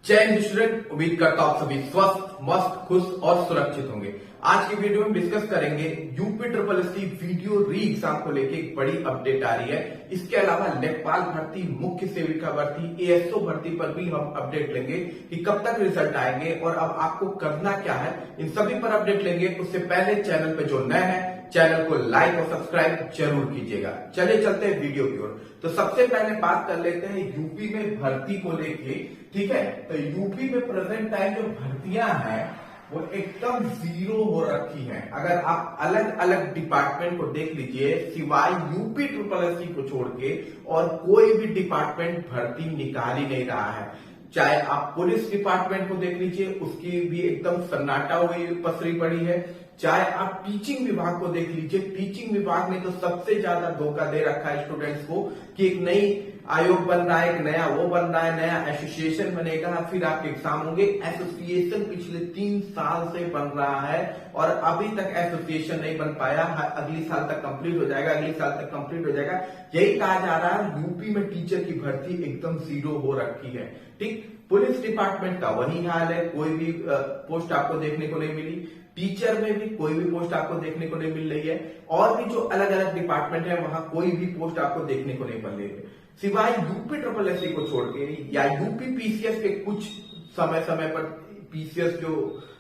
जय हिंद स्टूडेंट, उम्मीद करता हूं आप सभी स्वस्थ, मस्त, खुश और सुरक्षित होंगे। आज की वीडियो में डिस्कस करेंगे UP triple S C VDO re exam को लेके एक बड़ी अपडेट आ रही है। इसके अलावा लेखपाल भर्ती, मुख्य सेविका भर्ती, एएसओ भर्ती पर भी हम अपडेट लेंगे कि कब तक रिजल्ट आएंगे और अब आपको करना क्या है, इन सभी पर अपडेट लेंगे। उससे पहले चैनल पे जो नए हैं चैनल को लाइक और सब्सक्राइब जरूर कीजिएगा। चलिए चलते हैं वीडियो की ओर। तो सबसे पहले बात कर लेते हैं यूपी में भर्ती को लेके। ठीक है, तो यूपी में प्रेजेंट टाइम जो भर्तियां हैं वो एकदम जीरो हो रखी हैं। अगर आप अलग अलग डिपार्टमेंट को देख लीजिए, सिवाय यूपी ट्रिपल एस सी को छोड़ के और कोई भी डिपार्टमेंट भर्ती निकाल ही नहीं रहा है। चाहे आप पुलिस डिपार्टमेंट को देख लीजिए, उसकी भी एकदम सन्नाटा हुई पसरी पड़ी है। चाहे आप टीचिंग विभाग को देख लीजिए, टीचिंग विभाग ने तो सबसे ज्यादा धोखा दे रखा है स्टूडेंट्स को कि एक नई आयोग बन रहा है, एक नया वो बन रहा है, नया एसोसिएशन बनेगा, फिर आपके एग्जाम होंगे। एसोसिएशन पिछले 3 साल से बन रहा है और अभी तक एसोसिएशन नहीं बन पाया। अगली साल तक कंप्लीट हो जाएगा, अगली साल तक कंप्लीट हो जाएगा। यही कहा जा रहा है, यूपी में टीचर की भर्ती एकदम जीरो हो रखी है। ठीक, पुलिस डिपार्टमेंट का वही हाल है, कोई भी पोस्ट आपको देखने को नहीं मिली। टीचर में भी कोई भी पोस्ट आपको देखने को नहीं मिल रही है, और भी जो अलग अलग डिपार्टमेंट है वहां कोई भी पोस्ट आपको देखने को नहीं मिल रही है, सिवाय यूपी ट्रिपल एस सी को छोड़ के या यूपी पीसीएस के कुछ समय समय पर पीसीएस जो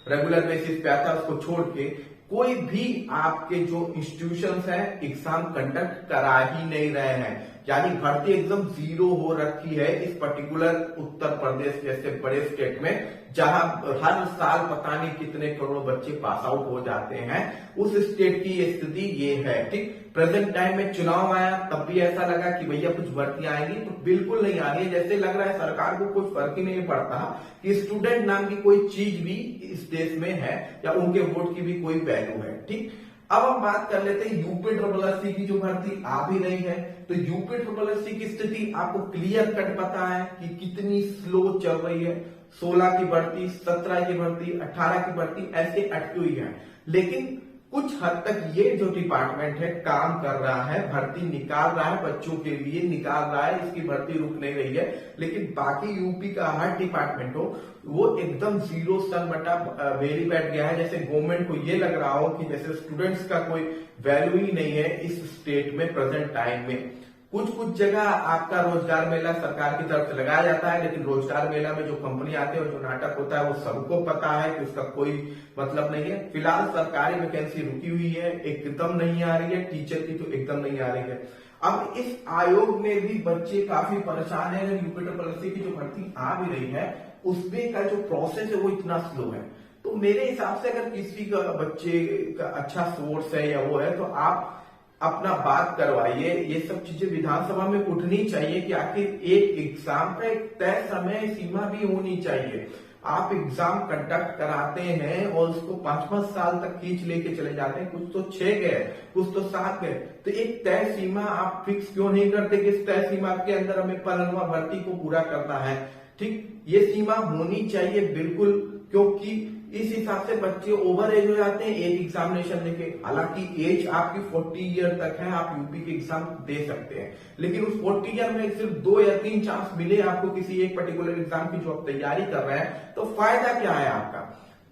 रेगुलर बेसिस पे आता है उसको छोड़ के कोई भी आपके जो इंस्टीट्यूशंस हैं एग्जाम कंडक्ट करा ही नहीं रहे हैं। यानी भर्ती एकदम जीरो हो रखी है इस पर्टिकुलर उत्तर प्रदेश जैसे बड़े स्टेट में, जहां हर साल पता नहीं कितने करोड़ बच्चे पास आउट हो जाते हैं। उस स्टेट की स्थिति ये है। ठीक, प्रेजेंट टाइम में चुनाव आया तब भी ऐसा लगा कि भैया कुछ भर्तियां आएंगी, तो बिल्कुल नहीं आ रही है। जैसे लग रहा है सरकार को कुछ फर्क ही नहीं पड़ता कि स्टूडेंट नाम की कोई चीज भी इस देश में है या उनके वोट की भी कोई वैल्यू है। ठीक, अब हम बात कर लेते हैं यूपी ट्रिपल एस सी की जो भर्ती आ भी रही है। तो यूपी ट्रिपल एस सी की स्थिति आपको क्लियर कट पता है कि कितनी स्लो चल रही है। 16 की भर्ती, 17 की भर्ती, 18 की भर्ती ऐसे अटकी हुई है। लेकिन कुछ हद तक ये जो डिपार्टमेंट है काम कर रहा है, भर्ती निकाल रहा है, बच्चों के लिए निकाल रहा है, इसकी भर्ती रुक नहीं रही है। लेकिन बाकी यूपी का हर डिपार्टमेंट हो वो एकदम जीरो सन बटा वेरी बैठ गया है। जैसे गवर्नमेंट को ये लग रहा हो कि जैसे स्टूडेंट्स का कोई वैल्यू ही नहीं है इस स्टेट में प्रेजेंट टाइम में। कुछ जगह आपका रोजगार मेला सरकार की तरफ से लगाया जाता है, लेकिन रोजगार मेला में जो कंपनी आते हैं और जो नाटक होता है वो सबको पता है कि उसका कोई मतलब नहीं है। फिलहाल सरकारी वैकेंसी रुकी हुई है, एकदम नहीं आ रही है। टीचर की तो एकदम नहीं आ रही है। अब इस आयोग में भी बच्चे काफी परेशान है। यूपी ट्रिपल एस सी की जो भर्ती आ भी रही है उसमें का जो प्रोसेस है वो इतना स्लो है। तो मेरे हिसाब से अगर किसी का बच्चे का अच्छा सोर्स है या वो है तो आप अपना बात करवाइए। ये सब चीजें विधानसभा में उठनी चाहिए कि आखिर एक एग्जाम का एक तय समय सीमा भी होनी चाहिए। आप एग्जाम कंडक्ट कराते हैं और उसको 5-5 साल तक खींच लेके चले जाते हैं। कुछ तो 6 गए, कुछ तो 7 गए, तो एक तय सीमा आप फिक्स क्यों नहीं करते कि इस तय सीमा के अंदर हमें पहलवा भर्ती को पूरा करना है। ठीक, ये सीमा होनी चाहिए बिल्कुल, क्योंकि इस हिसाब से बच्चे ओवर एज हो जाते हैं एक एग्जामिनेशन लेके। हालांकि एज आपकी 40 ईयर तक है, आप यूपी के एग्जाम दे सकते हैं, लेकिन उस 40 ईयर में सिर्फ 2 या 3 चांस मिले आपको किसी एक पर्टिकुलर एग्जाम की जो आप तैयारी कर रहे हैं, तो फायदा क्या है आपका।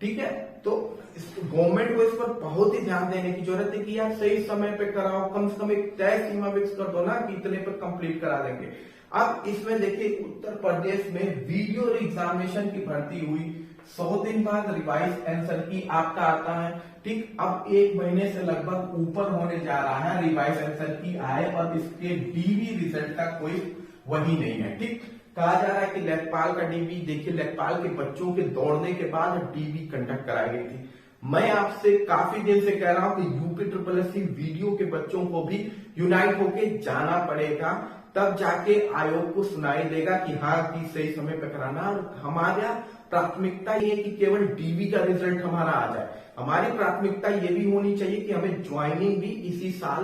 ठीक है, तो गवर्नमेंट को इस पर बहुत ही ध्यान देने की जरूरत है कि यार सही समय पे कराओ, कम से कम एक तय सीमा फिक्स कर दो ना कि इतने पर कंप्लीट करा देंगे। अब इसमें देखिए उत्तर प्रदेश में वीडियो एग्जामिनेशन की भर्ती हुई, 100 दिन बाद रिवाइज आंसर की आपका आता है। ठीक, अब 1 महीने से लगभग ऊपर होने जा रहा है रिवाइज आंसर की आए और इसके डीवी रिजल्ट का कोई वही नहीं है। ठीक, कहा जा रहा है कि लेखपाल का डीवी, देखिए लेखपाल के बच्चों के दौड़ने के बाद डीवी कंडक्ट कराई गई थी। मैं आपसे काफी दिन से कह रहा हूं कि UP triple S C VDO के बच्चों को भी यूनाइट होके जाना पड़ेगा, तब जाके आयोग को सुनाई देगा कि हाँ कि सही समय पे कराना। हमारा प्राथमिकता ये है कि केवल डीवी का रिजल्ट हमारा आ जाए। हमारी प्राथमिकता ये भी होनी चाहिए कि हमें ज्वाइनिंग भी इसी साल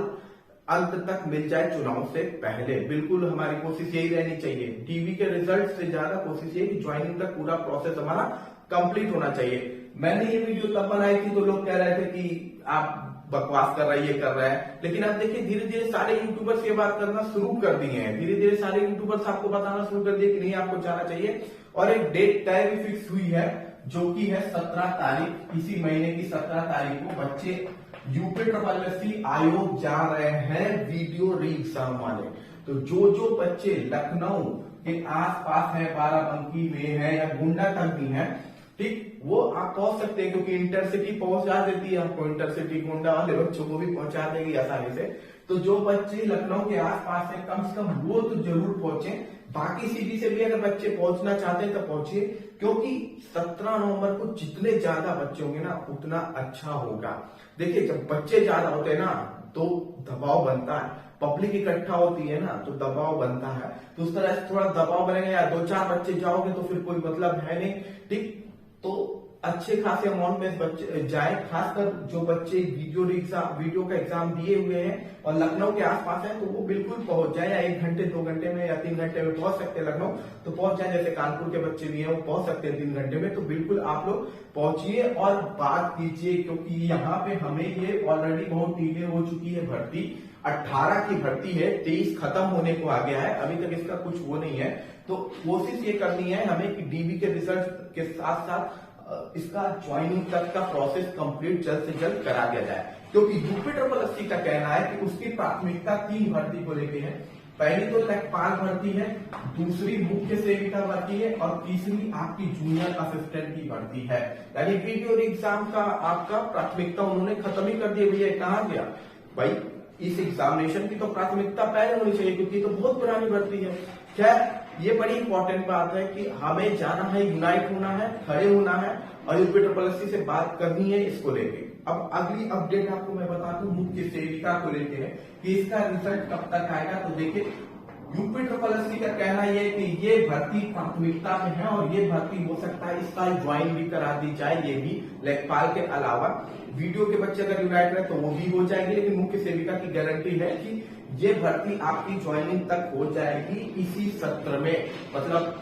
अंत तक मिल जाए चुनाव से पहले। बिल्कुल हमारी कोशिश यही रहनी चाहिए। डीवी के रिजल्ट से ज्यादा कोशिश ये कि ज्वाइनिंग तक पूरा प्रोसेस हमारा कंप्लीट होना चाहिए। मैंने ये वीडियो तब बनाई थी तो लोग कह रहे थे कि आप बकवास कर रहा है, ये कर रहा है, लेकिन अब देखिए धीरे धीरे सारे यूट्यूबर्स ये बात करना शुरू कर दिए हैं। धीरे धीरे सारे यूट्यूबर्स आपको बताना शुरू कर दिए कि नहीं आपको जाना चाहिए और एक डेट तय भी फिक्स हुई है जो कि है 17 तारीख, इसी महीने की 17 तारीख को बच्चे यूपी ट्रिपल एससी आयोग जा रहे हैं वीडियो री एग्जाम वाले। तो जो बच्चे लखनऊ के आसपास है, बाराबंकी में है या गुंडा तक भी है, ठीक, वो आप पहुंच सकते हैं क्योंकि इंटरसिटी पहुंचा देती है आपको, इंटरसिटी गुंडा वाले बच्चों को भी पहुंचा देगी आसानी से। तो जो बच्चे लखनऊ के आसपास है कम से कम वो तो जरूर पहुंचे। बाकी सिटी से भी अगर बच्चे पहुंचना चाहते हैं तो पहुंचिए, क्योंकि 17 नवंबर को जितने ज्यादा बच्चे होंगे ना उतना अच्छा होगा। देखिए जब बच्चे ज्यादा होते हैं ना तो दबाव बनता है, पब्लिक इकट्ठा होती है ना तो दबाव बनता है, तो उस तरह से थोड़ा दबाव बनेगा। या 2-4 बच्चे जाओगे तो फिर कोई मतलब है नहीं, ठीक। तो अच्छे खासे अमाउंट में बच्चे जाए, खासकर जो बच्चे वीडियो का एग्जाम दिए हुए हैं और लखनऊ के आसपास है तो वो बिल्कुल पहुंच जाए, या 1 घंटे 2 घंटे में या 3 घंटे में पहुंच सकते हैं लखनऊ तो पहुंच जाए। जैसे कानपुर के बच्चे भी हैं वो पहुंच सकते हैं 3 घंटे में, तो बिल्कुल आप लोग पहुंचिए और बात कीजिए, क्योंकि यहाँ पे हमें ये ऑलरेडी बहुत डिले हो चुकी है भर्ती। 18 की भर्ती है, 23 खत्म होने को आ गया है, अभी तक इसका कुछ वो नहीं है। तो कोशिश ये करनी है हमें कि डीबी के रिजल्ट के साथ साथ इसका ज्वाइनिंग तक का प्रोसेस कंप्लीट जल्द से जल्द करा दिया जाए, क्योंकि यूपी ट्रिपल एससी का कहना है कि उसकी प्राथमिकता 3 भर्ती को लेके है। पहली तो लेखपाल भर्ती है, दूसरी मुख्य सेविका भर्ती है और तीसरी आपकी जूनियर असिस्टेंट की भर्ती है। यानी वीडियो एग्जाम का आपका प्राथमिकता उन्होंने खत्म ही कर दिया। भैया कहा गया भाई, इस एग्जामिनेशन की तो प्राथमिकता पहले होनी चाहिए क्योंकि तो बहुत पुरानी भर्ती है। खैर ये बड़ी इंपॉर्टेंट बात है कि हमें जाना है, यूनाइट होना है, खड़े होना है और यूपी ट्रिपल एससी से बात करनी है इसको लेके। अब अगली अपडेट आपको मैं बता दूं मुख्य सेविका को लेके है कि इसका रिजल्ट कब तक आएगा। तो देखिए यूपी ट्रिपल एससी का कहना यह है कि ये भर्ती प्राथमिकता में है और ये भर्ती हो सकता है इस साल ज्वाइन भी करा दी जाए, ये भी लेखपाल के अलावा। वीडियो के बच्चे अगर यूनाइट रहे तो वो भी हो जाएंगे, लेकिन मुख्य सेविका की गारंटी है कि ये भर्ती आपकी ज्वाइनिंग तक हो जाएगी इसी सत्र में, मतलब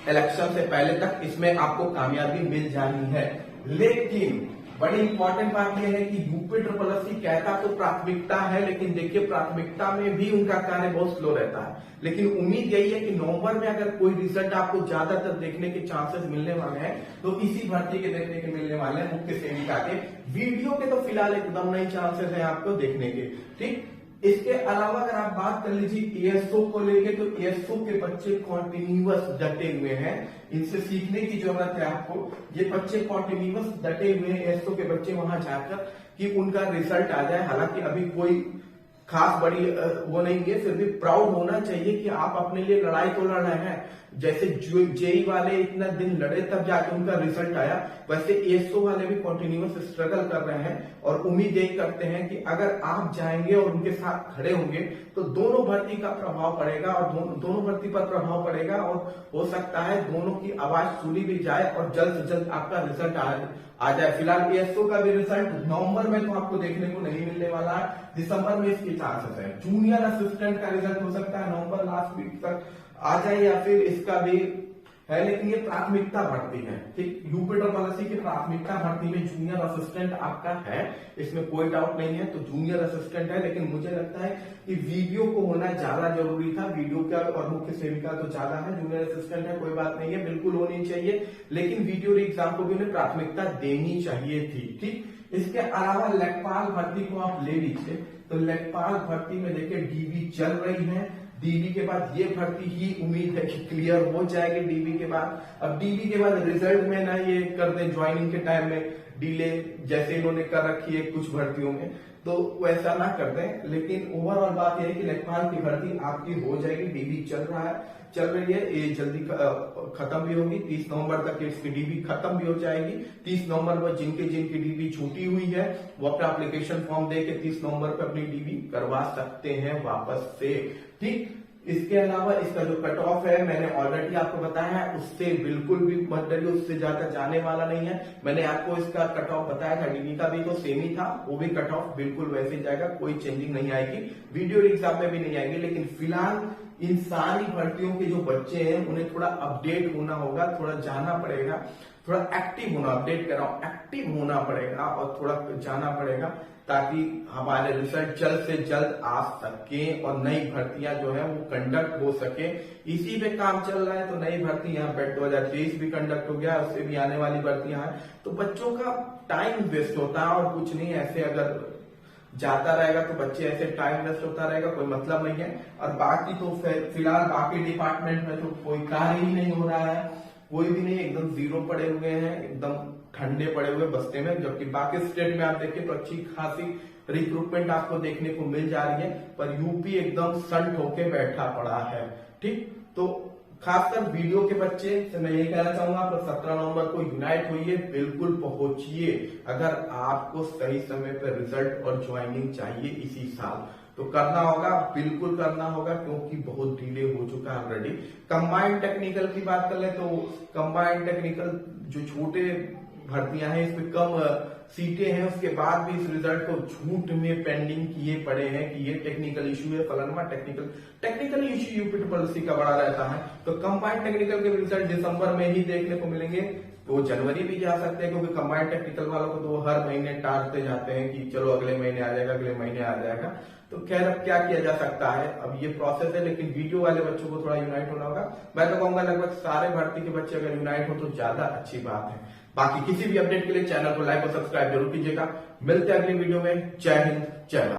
इलेक्शन से पहले तक इसमें आपको कामयाबी मिल जानी है। लेकिन बड़ी इंपॉर्टेंट बात यह है कि यूपी ट्रिपल एससी कहता तो प्राथमिकता है, लेकिन देखिए प्राथमिकता में भी उनका कार्य बहुत स्लो रहता है। लेकिन उम्मीद यही है कि नवंबर में अगर कोई रिजल्ट आपको ज्यादातर देखने के चांसेस मिलने वाले हैं तो इसी भर्ती के देखने के मिलने वाले हैं, मुख्य सेविका के। वीडियो के तो फिलहाल एकदम नहीं चांसेस है आपको देखने के, ठीक। इसके अलावा अगर आप बात कर लीजिए एएसओ को लेके, तो एएसओ के बच्चे कॉन्टिन्यूअस डटे हुए हैं, इनसे सीखने की जरूरत है आपको। ये बच्चे कॉन्टिन्यूअस डटे हुए हैं एएसओ के बच्चे वहां जाकर कि उनका रिजल्ट आ जाए। हालांकि अभी कोई खास बड़ी वो नहीं है, फिर भी प्राउड होना चाहिए कि आप अपने लिए लड़ाई तो लड़ रहे हैं। जैसे जेई वाले इतना दिन लड़े तब जाके उनका रिजल्ट आया, वैसे एएसओ वाले भी कंटिन्यूअस स्ट्रगल कर रहे हैं और उम्मीद यही करते हैं कि अगर आप जाएंगे और उनके साथ खड़े होंगे तो दोनों भर्ती का प्रभाव पड़ेगा और दोनों भर्ती पर प्रभाव पड़ेगा और हो सकता है दोनों की आवाज सुनी भी जाए और जल्द से जल्द आपका रिजल्ट आ जाए। फिलहाल एएसओ का भी रिजल्ट नवंबर में तो आपको देखने को नहीं मिलने वाला है, दिसंबर में इसके चांसेस है। जूनियर असिस्टेंट का रिजल्ट हो सकता है नवंबर लास्ट वीक तक आ जाए या फिर इसका भी है, लेकिन ये प्राथमिकता भर्ती है, ठीक। यूपी ट्रिपल एससी की प्राथमिकता भर्ती में जूनियर असिस्टेंट आपका है, इसमें कोई डाउट नहीं है। तो जूनियर असिस्टेंट है, लेकिन मुझे लगता है कि वीडियो को होना ज्यादा जरूरी था। वीडियो का और मुख्य सेविका तो ज्यादा है, जूनियर असिस्टेंट है कोई बात नहीं है, बिल्कुल होनी चाहिए, लेकिन वीडियो एग्जाम को भी उन्हें प्राथमिकता देनी चाहिए थी, ठीक। इसके अलावा लेखपाल भर्ती को आप ले लीजिए, तो लेखपाल भर्ती में देखिए डीबी चल रही है। डीबी के बाद ये भर्ती ही उम्मीद है कि क्लियर हो जाएगी डीबी के बाद। अब डीबी के बाद रिजल्ट में ना ये कर दे ज्वाइनिंग के टाइम में डिले, जैसे इन्होंने कर रखी है कुछ भर्तियों में, तो वैसा ना कर दें। लेकिन ओवरऑल बात यह है कि लेखपाल की भर्ती आपकी हो जाएगी। डीबी चल रही है, ये जल्दी खत्म भी होगी। 30 नवंबर तक इसकी डीबी खत्म भी हो जाएगी। 30 नवंबर पर जिनकी डीबी छूटी हुई है वो अपना एप्लीकेशन फॉर्म दे के 30 नवंबर पर अपनी डीबी करवा सकते हैं वापस से, ठीक। इसके अलावा इसका जो कट ऑफ है मैंने ऑलरेडी आपको बताया है, उससे बिल्कुल भी मत डरिए, उससे ज्यादा जाने वाला नहीं है। मैंने आपको इसका कट ऑफ बताया था, डीबी का भी तो सेम ही था, वो भी कट ऑफ बिल्कुल वैसे जाएगा, कोई चेंजिंग नहीं आएगी, वीडियो एग्जाम में भी नहीं आएगी। लेकिन फिलहाल इन सारी भर्तियों के जो बच्चे हैं उन्हें थोड़ा अपडेट होना होगा, थोड़ा जाना पड़ेगा, थोड़ा एक्टिव होना, अपडेट कर रहा हूं, एक्टिव होना पड़ेगा और थोड़ा जाना पड़ेगा ताकि हमारे रिजल्ट जल्द से जल्द आ सके और नई भर्तियां जो है वो कंडक्ट हो सके। इसी पे काम चल रहा है। तो नई भर्ती यहाँ बेट 2023 भी कंडक्ट हो गया, उससे भी आने वाली भर्तियां हैं। तो बच्चों का टाइम वेस्ट होता है और कुछ नहीं, ऐसे अगर जाता रहेगा तो बच्चे ऐसे टाइम वेस्ट होता रहेगा, कोई मतलब नहीं है। और बाकी तो फिलहाल बाकी डिपार्टमेंट में तो कोई कार्य ही नहीं हो रहा है, कोई भी नहीं, एकदम जीरो पड़े हुए हैं, एकदम ठंडे पड़े हुए बस्ते में। जबकि बाकी स्टेट में आप देखिए तो अच्छी खासी रिक्रूटमेंट आपको देखने को मिल जा रही है, पर यूपी एकदम संट होके बैठा पड़ा है। ठीक, तो खासकर वीडियो के बच्चे से मैं यही कहना चाहूंगा, तो 17 नवंबर को यूनाइट होइए, बिल्कुल पहुंचिए अगर आपको सही समय पर रिजल्ट और ज्वाइनिंग चाहिए इसी साल। तो करना होगा, बिल्कुल करना होगा, क्योंकि बहुत डिले हो चुका है ऑलरेडी। कंबाइंड टेक्निकल की बात कर ले तो कंबाइंड टेक्निकल जो छोटे भर्तियां हैं इसमें कम सीटें हैं, उसके बाद भी इस रिजल्ट को झूठ में पेंडिंग किए पड़े हैं कि ये टेक्निकल इश्यू है, फलाना टेक्निकल इश्यू यूपी पॉलिसी का बड़ा रहता है। तो कंबाइंड टेक्निकल के रिजल्ट दिसंबर में ही देखने को मिलेंगे, तो जनवरी भी जा सकते हैं, क्योंकि कंबाइंड टेक्निकल वालों को तो हर महीने टालते जाते हैं कि चलो अगले महीने आ जाएगा, अगले महीने आ जाएगा। तो खैर अब क्या किया जा सकता है, अब ये प्रोसेस है। लेकिन वीडियो वाले बच्चों को थोड़ा यूनाइट होना होगा। मैं तो कहूंगा लगभग सारे भर्ती के बच्चे अगर यूनाइट हो तो ज्यादा अच्छी बात है। बाकी किसी भी अपडेट के लिए चैनल को लाइक और सब्सक्राइब जरूर कीजिएगा। मिलते हैं अगली वीडियो में। जय हिंद, जय भारत।